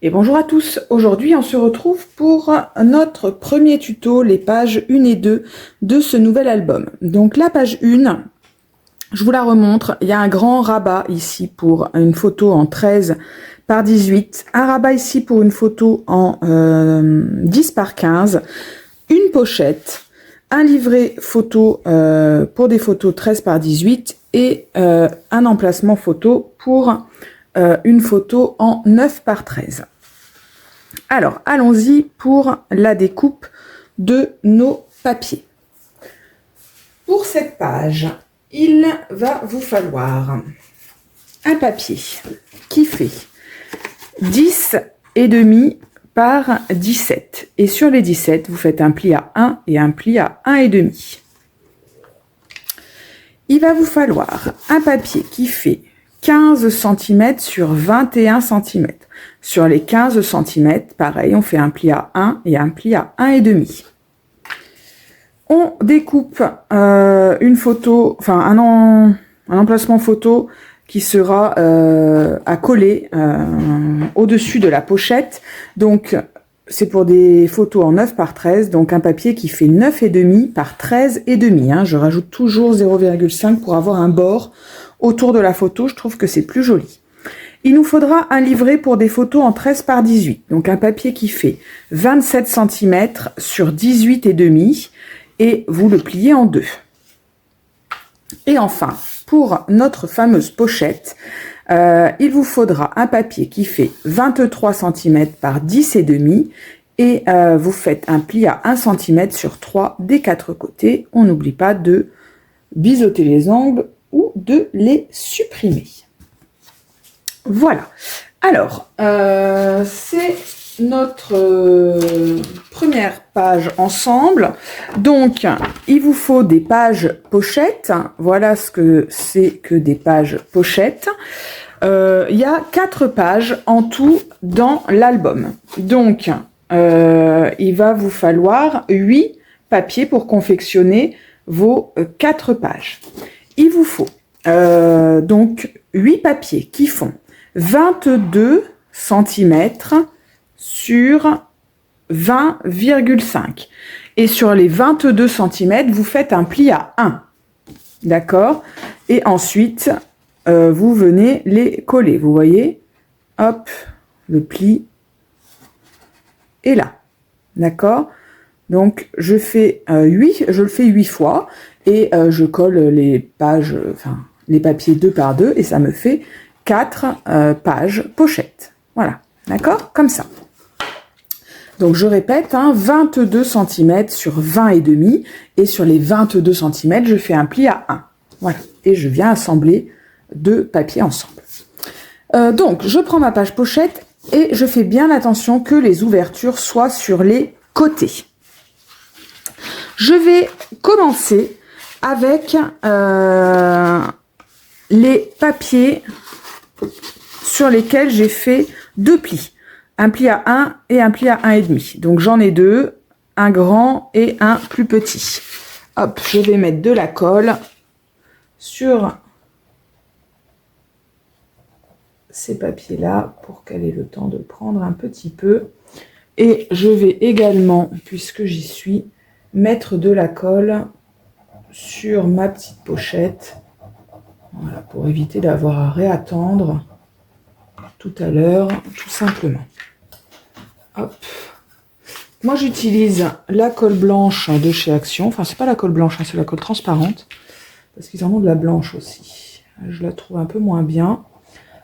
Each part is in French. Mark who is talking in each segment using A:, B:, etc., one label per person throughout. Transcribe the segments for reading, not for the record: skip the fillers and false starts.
A: Et bonjour à tous, aujourd'hui on se retrouve pour notre premier tuto, les pages 1 et 2 de ce nouvel album. Donc la page 1, je vous la remontre, il y a un grand rabat ici pour une photo en 13 par 18, un rabat ici pour une photo en 10 par 15, une pochette, un livret photo pour des photos 13 par 18 et un emplacement photo pour une photo en 9 par 13. Alors, allons-y pour la découpe de nos papiers. Pour cette page, il va vous falloir un papier qui fait 10,5 par 17. Et sur les 17, vous faites un pli à 1 et un pli à 1,5. Il va vous falloir un papier qui fait 15 cm sur 21 cm. Sur les 15 cm, pareil, on fait un pli à 1 et un pli à 1,5. On découpe une photo, enfin un emplacement photo qui sera à coller au-dessus de la pochette. Donc, c'est pour des photos en 9 par 13, donc un papier qui fait 9,5 par 13,5. Hein. Je rajoute toujours 0,5 pour avoir un bord autour de la photo, je trouve que c'est plus joli. Il nous faudra un livret pour des photos en 13 par 18, donc un papier qui fait 27 cm sur 18,5 et vous le pliez en deux. Et enfin, pour notre fameuse pochette, il vous faudra un papier qui fait 23 cm par 10,5 et vous faites un pli à 1 cm sur 3 des quatre côtés. On n'oublie pas de biseauter les angles ou de les supprimer. Voilà. Alors, c'est notre première page ensemble. Donc, il vous faut des pages pochettes. Voilà ce que c'est que des pages pochettes. Il y a 4 pages en tout dans l'album. Donc, il va vous falloir 8 papiers pour confectionner vos 4 pages. Il vous faut donc 8 papiers qui font 22 cm sur 20,5. Et sur les 22 cm, vous faites un pli à 1. D'accord? Et ensuite, vous venez les coller. Vous voyez? Hop, le pli est là. D'accord? Donc, je le fais 8 fois et je colle les pages, les papiers 2 par 2 et ça me fait 4 pages pochettes. Voilà, d'accord? Comme ça. Donc, je répète, 22 cm sur 20,5 et sur les 22 cm, je fais un pli à 1. Voilà, et je viens assembler 2 papiers ensemble. Donc, je prends ma page pochette et je fais bien attention que les ouvertures soient sur les côtés. Je vais commencer avec les papiers sur lesquels j'ai fait 2 plis. Un pli à 1 et un pli à 1,5. Donc j'en ai 2, un grand et un plus petit. Hop, je vais mettre de la colle sur ces papiers-là pour qu'elle ait le temps de prendre un petit peu. Et je vais également, puisque j'y suis, mettre de la colle sur ma petite pochette. Voilà, pour éviter d'avoir à réattendre tout à l'heure, tout simplement. Hop. Moi, j'utilise la colle blanche de chez Action. Enfin, c'est pas la colle blanche, c'est la colle transparente. Parce qu'ils en ont de la blanche aussi. Je la trouve un peu moins bien.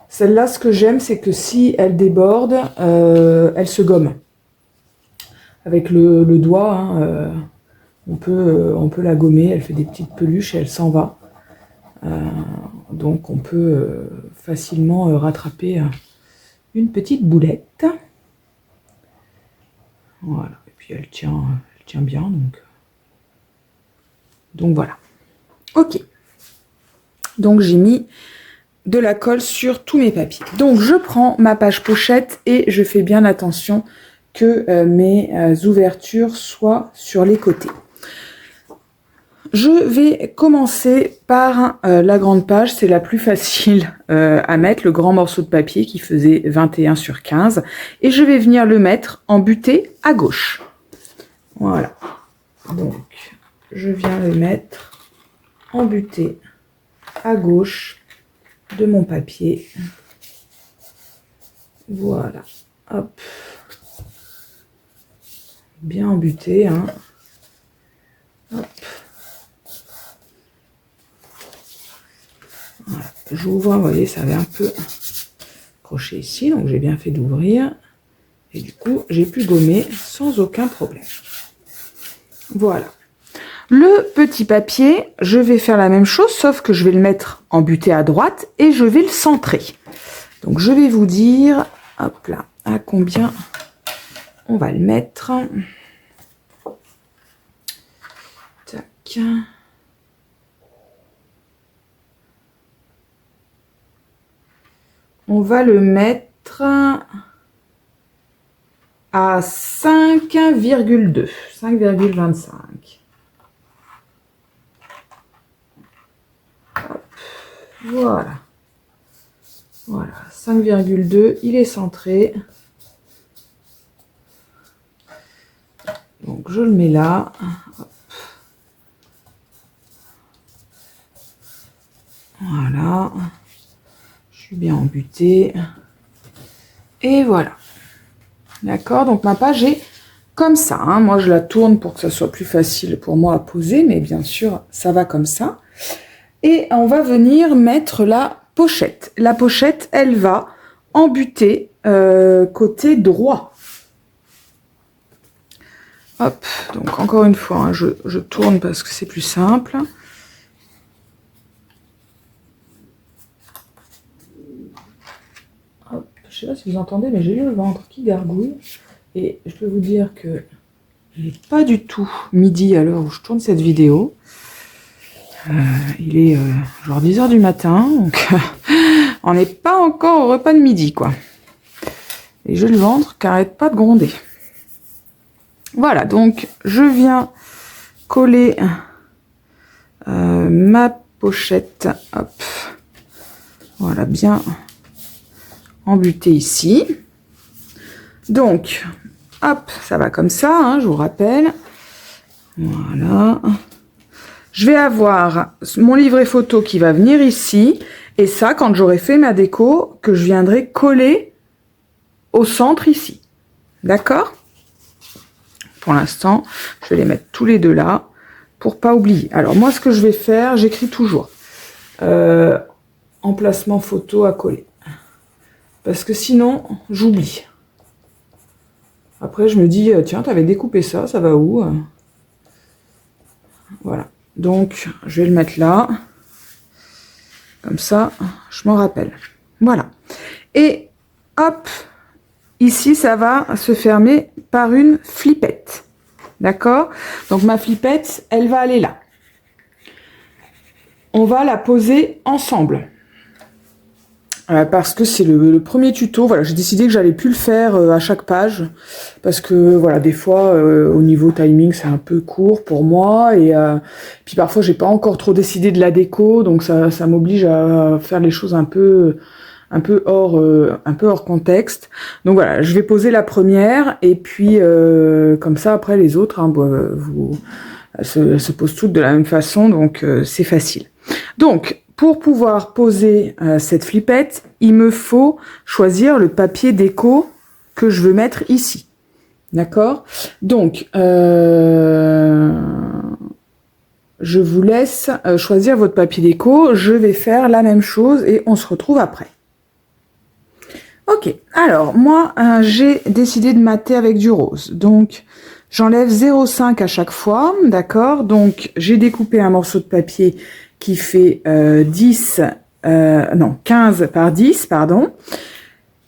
A: Celle-là, ce que j'aime, c'est que si elle déborde, elle se gomme. Avec le doigt, on peut la gommer. Elle fait des petites peluches et elle s'en va. Donc, on peut facilement rattraper une petite boulette. Voilà, et puis elle tient bien, donc voilà. Ok, donc j'ai mis de la colle sur tous mes papiers. Donc je prends ma page pochette et je fais bien attention que mes ouvertures soient sur les côtés. je vais commencer par la grande page, c'est la plus facile à mettre, le grand morceau de papier qui faisait 21 sur 15. Et je vais venir le mettre en butée à gauche. Voilà. Donc, je viens le mettre en butée à gauche de mon papier. Voilà. Hop. Bien embuté, hein. Hop. Voilà. J'ouvre, vous voyez, ça avait un peu accroché ici, donc j'ai bien fait d'ouvrir. Et du coup, j'ai pu gommer sans aucun problème. Voilà. Le petit papier, je vais faire la même chose, sauf que je vais le mettre en butée à droite et je vais le centrer. Donc, je vais vous dire, hop là, à combien on va le mettre. Tac. On va le mettre à 5,2, 5,25. Voilà. Voilà, 5,2, il est centré. Donc, je le mets là. Hop. Voilà. Je suis bien embutée. Et voilà. D'accord, donc ma page est comme ça. Hein. Moi, je la tourne pour que ça soit plus facile pour moi à poser, mais bien sûr, ça va comme ça. Et on va venir mettre la pochette. La pochette, elle va embuter côté droit. Hop, donc encore une fois, hein, je tourne parce que c'est plus simple. Hop, je sais pas si vous entendez, mais j'ai eu le ventre qui gargouille. Et je peux vous dire que il n'est pas du tout midi à l'heure où je tourne cette vidéo. Il est genre 10 h du matin, donc on n'est pas encore au repas de midi, quoi. Et j'ai le ventre qui n'arrête pas de gronder. Voilà, donc je viens coller ma pochette, hop, voilà, bien embutée ici. Donc, hop, ça va comme ça, hein, je vous rappelle. Voilà. Je vais avoir mon livret photo qui va venir ici. Et ça, quand j'aurai fait ma déco, que je viendrai coller au centre ici. D'accord ? Pour l'instant, je vais les mettre tous les deux là pour pas oublier. Alors moi, ce que je vais faire, j'écris toujours emplacement photo à coller. Parce que sinon, j'oublie. Après, je me dis, tiens, tu avais découpé ça, ça va où ? Voilà. Donc, je vais le mettre là. Comme ça, je m'en rappelle. Voilà. Et hop, ici, ça va se fermer par une flippette. D'accord ? Donc, ma flippette, elle va aller là. On va la poser ensemble. Parce que c'est le premier tuto. Voilà, j'ai décidé que j'allais plus le faire à chaque page. Parce que, voilà, des fois, au niveau timing, c'est un peu court pour moi. Et puis parfois, j'ai pas encore trop décidé de la déco. Donc, ça m'oblige à faire les choses un peu hors contexte. Donc, voilà, je vais poser la première. Et puis, comme ça, après, les autres, hein, se posent toutes de la même façon. Donc, c'est facile. Donc, pour pouvoir poser cette flippette, il me faut choisir le papier déco que je veux mettre ici. D'accord ? Donc, je vous laisse choisir votre papier déco. Je vais faire la même chose et on se retrouve après. Ok, alors moi, j'ai décidé de mater avec du rose. Donc, j'enlève 0,5 à chaque fois. D'accord ? Donc, j'ai découpé un morceau de papier qui fait 15 par 10, pardon.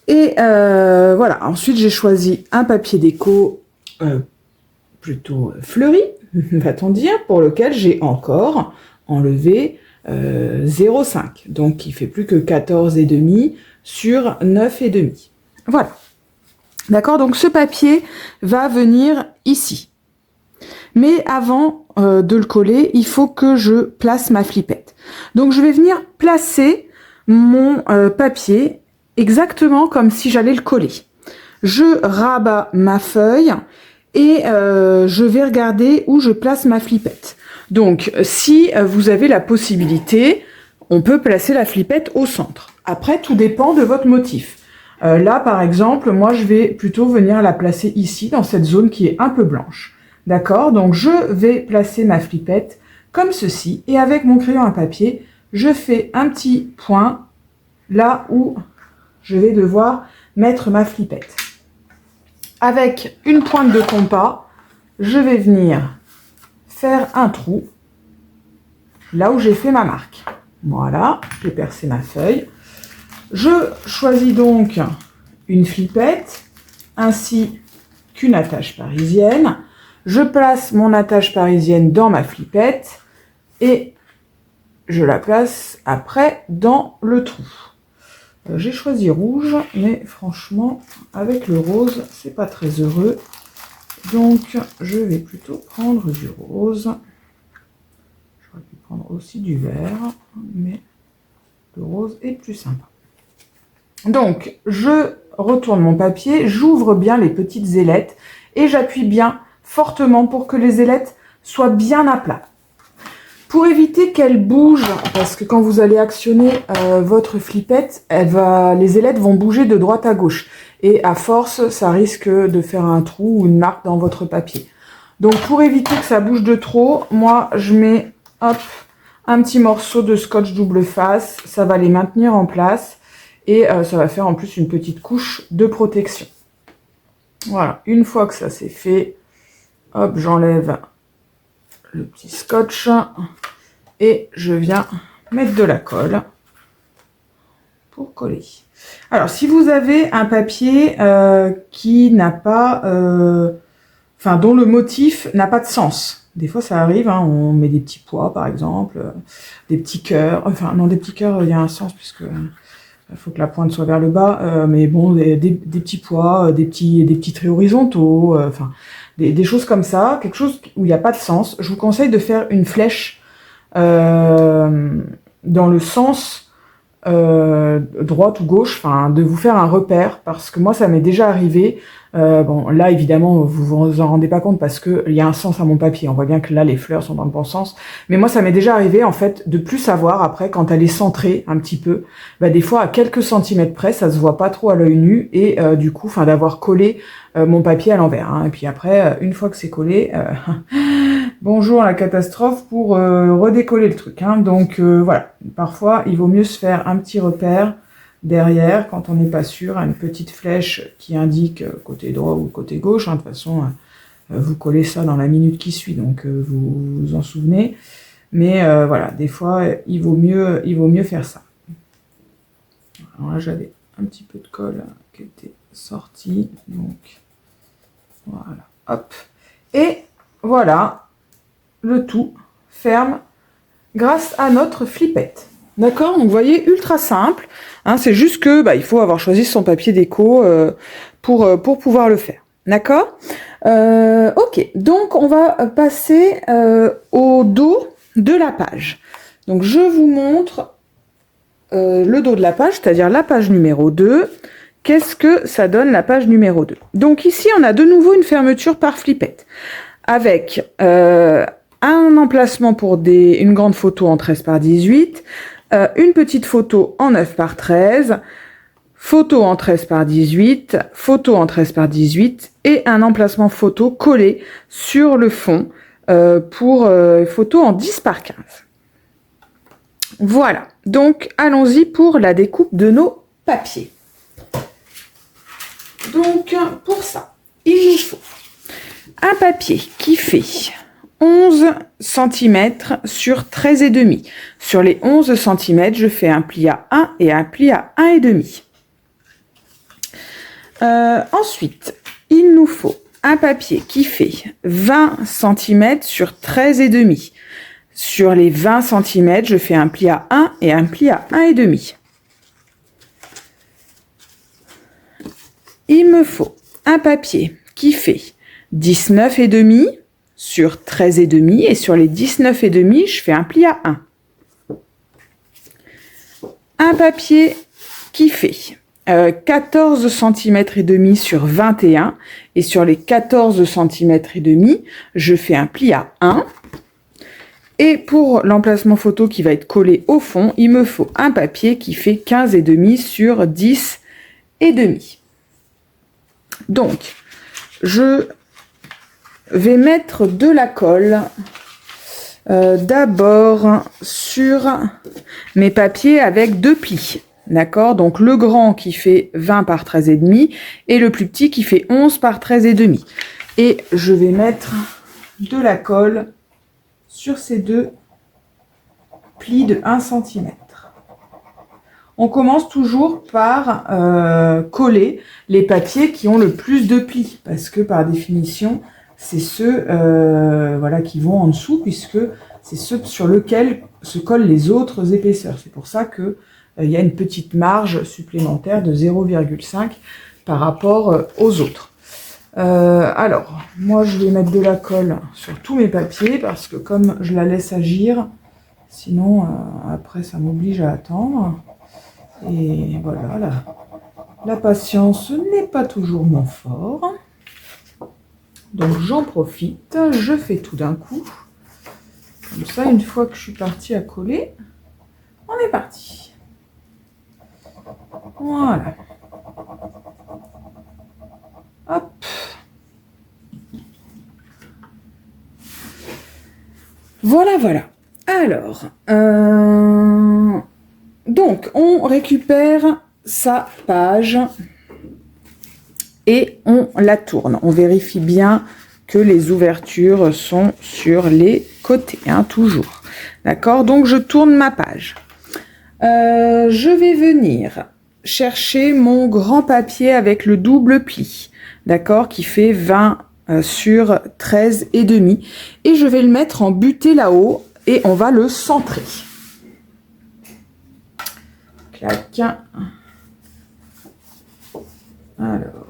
A: Et voilà, ensuite j'ai choisi un papier déco plutôt fleuri, va-t-on dire, pour lequel j'ai encore enlevé 0,5. Donc il fait plus que 14,5 sur 9,5. Voilà. D'accord, donc ce papier va venir ici. Mais avant de le coller, il faut que je place ma flippette. Donc je vais venir placer mon papier exactement comme si j'allais le coller. Je rabats ma feuille et je vais regarder où je place ma flippette. Donc si vous avez la possibilité, on peut placer la flippette au centre. Après, tout dépend de votre motif. Là, par exemple, moi, je vais plutôt venir la placer ici, dans cette zone qui est un peu blanche. D'accord? Donc, je vais placer ma flippette comme ceci. Et avec mon crayon à papier, je fais un petit point là où je vais devoir mettre ma flippette. Avec une pointe de compas, je vais venir faire un trou là où j'ai fait ma marque. Voilà, j'ai percé ma feuille. Je choisis donc une flippette ainsi qu'une attache parisienne. Je place mon attache parisienne dans ma flippette et je la place après dans le trou. J'ai choisi rouge, mais franchement, avec le rose, c'est pas très heureux. Donc, je vais plutôt prendre du rose. J'aurais pu prendre aussi du vert, mais le rose est plus sympa. Donc, je retourne mon papier, j'ouvre bien les petites ailettes et j'appuie bien fortement pour que les ailettes soient bien à plat. Pour éviter qu'elles bougent, parce que quand vous allez actionner votre flippette, les ailettes vont bouger de droite à gauche. Et à force, ça risque de faire un trou ou une marque dans votre papier. Donc, pour éviter que ça bouge de trop, moi, je mets hop, un petit morceau de scotch double face. Ça va les maintenir en place. Et ça va faire en plus une petite couche de protection. Voilà, une fois que ça c'est fait, hop, j'enlève le petit scotch et je viens mettre de la colle pour coller. Alors, si vous avez un papier qui n'a pas, dont le motif n'a pas de sens, des fois ça arrive, hein, on met des petits pois par exemple, des petits cœurs, des petits cœurs, il y a un sens puisque il faut que la pointe soit vers le bas, mais bon, des petits pois, des petits traits horizontaux, des choses comme ça, quelque chose où il n'y a pas de sens. Je vous conseille de faire une flèche dans le sens droite ou gauche, de vous faire un repère, parce que moi, ça m'est déjà arrivé. Bon, là, évidemment, vous vous en rendez pas compte parce que il y a un sens à mon papier. On voit bien que là, les fleurs sont dans le bon sens. Mais moi, ça m'est déjà arrivé, en fait, de plus savoir après, quand elle est centrée un petit peu, des fois, à quelques centimètres près, ça se voit pas trop à l'œil nu et du coup, d'avoir collé mon papier à l'envers. Hein. Et puis après, une fois que c'est collé, bonjour la catastrophe pour redécoller le truc. Hein. Donc voilà, parfois, il vaut mieux se faire un petit repère derrière, quand on n'est pas sûr, une petite flèche qui indique côté droit ou côté gauche. Hein. De toute façon, vous collez ça dans la minute qui suit, donc vous vous en souvenez. Mais voilà, des fois, il vaut mieux faire ça. Alors là, j'avais un petit peu de colle qui était sorti, donc voilà, hop. Et voilà, le tout ferme grâce à notre flippette. D'accord? Donc, vous voyez, ultra simple. Hein, c'est juste que il faut avoir choisi son papier déco pour pouvoir le faire. D'accord? Ok, donc on va passer au dos de la page. Donc, je vous montre le dos de la page, c'est-à-dire la page numéro 2. Qu'est-ce que ça donne la page numéro 2? Donc, ici, on a de nouveau une fermeture par flippette avec un emplacement pour une grande photo en 13 par 18, une petite photo en 9 par 13, photo en 13 par 18, photo en 13 par 18 et un emplacement photo collé sur le fond pour photo en 10 par 15. Voilà, donc allons-y pour la découpe de nos papiers. Donc pour ça, il nous faut un papier qui fait 11 cm sur 13,5. Sur les 11 cm, je fais un pli à 1 et un pli à 1,5. Ensuite, il nous faut un papier qui fait 20 cm sur 13,5. Sur les 20 cm, je fais un pli à 1 et un pli à 1,5. Il me faut un papier qui fait 19,5 sur 13,5 et sur les 19,5, je fais un pli à 1. Un papier qui fait 14 cm et demi sur 21 et sur les 14 cm et demi, je fais un pli à 1. Et pour l'emplacement photo qui va être collé au fond, il me faut un papier qui fait 15,5 sur 10,5. Donc, je vais mettre de la colle d'abord sur mes papiers avec 2 plis. D'accord? Donc le grand qui fait 20 par 13,5 et le plus petit qui fait 11 par 13,5. Et je vais mettre de la colle sur ces 2 plis de 1 cm. On commence toujours par coller les papiers qui ont le plus de plis, parce que par définition, c'est ceux voilà, qui vont en dessous, puisque c'est ceux sur lesquels se collent les autres épaisseurs. C'est pour ça qu'il y a une petite marge supplémentaire de 0,5 par rapport aux autres. Alors, moi je vais mettre de la colle sur tous mes papiers, parce que comme je la laisse agir, sinon après ça m'oblige à attendre. Et voilà, la patience n'est pas toujours mon fort. Donc j'en profite, je fais tout d'un coup. Comme ça, une fois que je suis partie à coller, on est parti. Voilà. Hop. Voilà. Alors, donc on récupère sa page et on la tourne. On vérifie bien que les ouvertures sont sur les côtés, hein, toujours. D'accord? Donc je tourne ma page. Je vais venir chercher mon grand papier avec le double pli, d'accord, qui fait 20 sur 13,5, et je vais le mettre en butée là-haut et on va le centrer. Clac. Alors,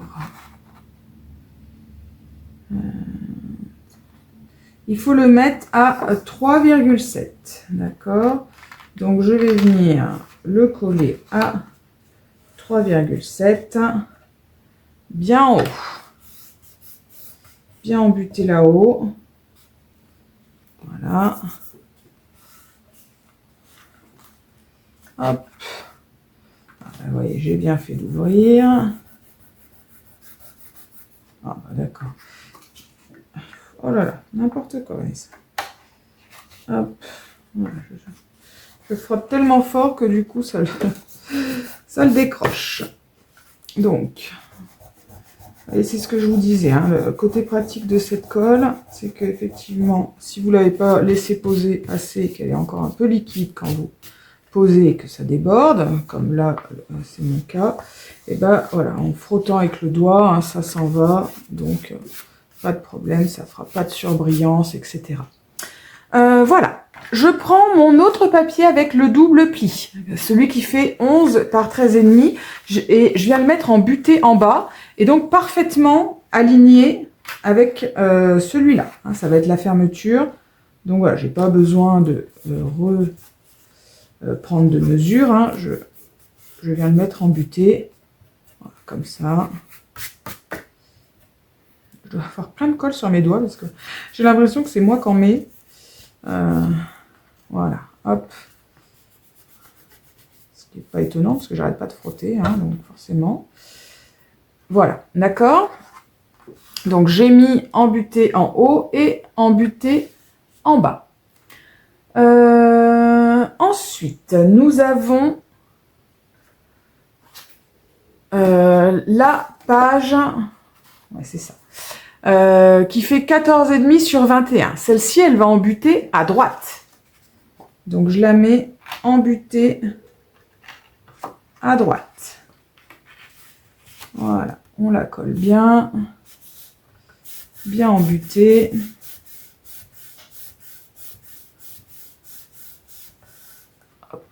A: il faut le mettre à 3,7, d'accord. Donc je vais venir le coller à 3,7, bien haut, bien embuté là-haut. Voilà. Hop. Vous voyez, j'ai bien fait d'ouvrir. Ah, bah, d'accord. Oh là là, n'importe quoi. Hop. Voilà, je frotte tellement fort que du coup, ça le décroche. Donc, et c'est ce que je vous disais, hein, le côté pratique de cette colle, c'est qu'effectivement, si vous ne l'avez pas laissé poser assez, qu'elle est encore un peu liquide quand vous posez et que ça déborde, comme là, c'est mon cas, et ben voilà, en frottant avec le doigt, hein, ça s'en va, donc pas de problème, ça fera pas de surbrillance, etc. Voilà, je prends mon autre papier avec le double pli, celui qui fait 11 par 13,5, et je viens le mettre en butée en bas, et donc parfaitement aligné avec celui-là. Hein, ça va être la fermeture, donc voilà, j'ai pas besoin de prendre de mesure, hein, je viens le mettre en butée, voilà, comme ça. Je dois avoir plein de colle sur mes doigts parce que j'ai l'impression que c'est moi qui en mets. Voilà, hop. Ce qui n'est pas étonnant parce que j'arrête pas de frotter, hein, donc forcément. Voilà, d'accord. Donc j'ai mis en butée en haut et en butée en bas. Ensuite, nous avons la page, ouais, c'est ça, qui fait 14,5 sur 21. Celle-ci, elle va en butée à droite. Donc je la mets en butée à droite. Voilà, on la colle bien en butée. Hop.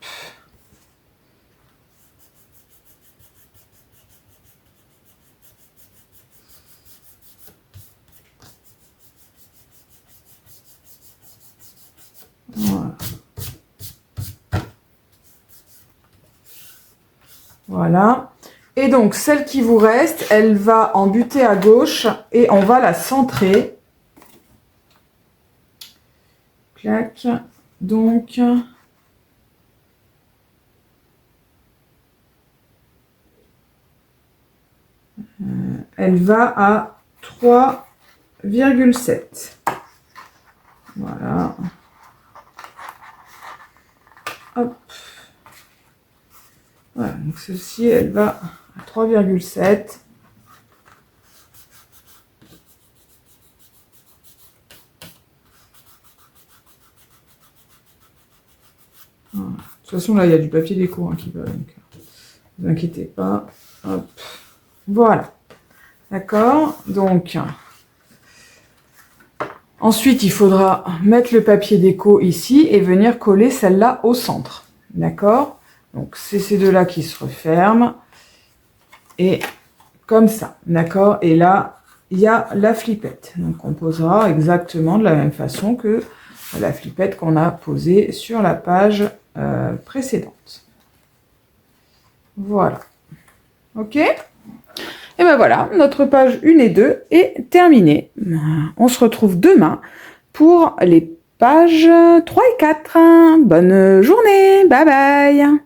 A: Voilà. Et donc, celle qui vous reste, elle va en buter à gauche et on va la centrer. Clac. Donc, elle va à 3,7. Voilà. Hop. Voilà, donc ceci, elle va à 3,7. Voilà. De toute façon, là, il y a du papier déco qui va, donc ne vous inquiétez pas. Hop. Voilà. D'accord. Donc, ensuite, il faudra mettre le papier déco ici et venir coller celle-là au centre. D'accord. Donc, c'est ces deux-là qui se referment. Et comme ça. D'accord. Et là, il y a la flippette. Donc, on posera exactement de la même façon que la flippette qu'on a posée sur la page précédente. Voilà. Ok. Et ben voilà, notre page 1 et 2 est terminée. On se retrouve demain pour les pages 3 et 4. Bonne journée, bye bye.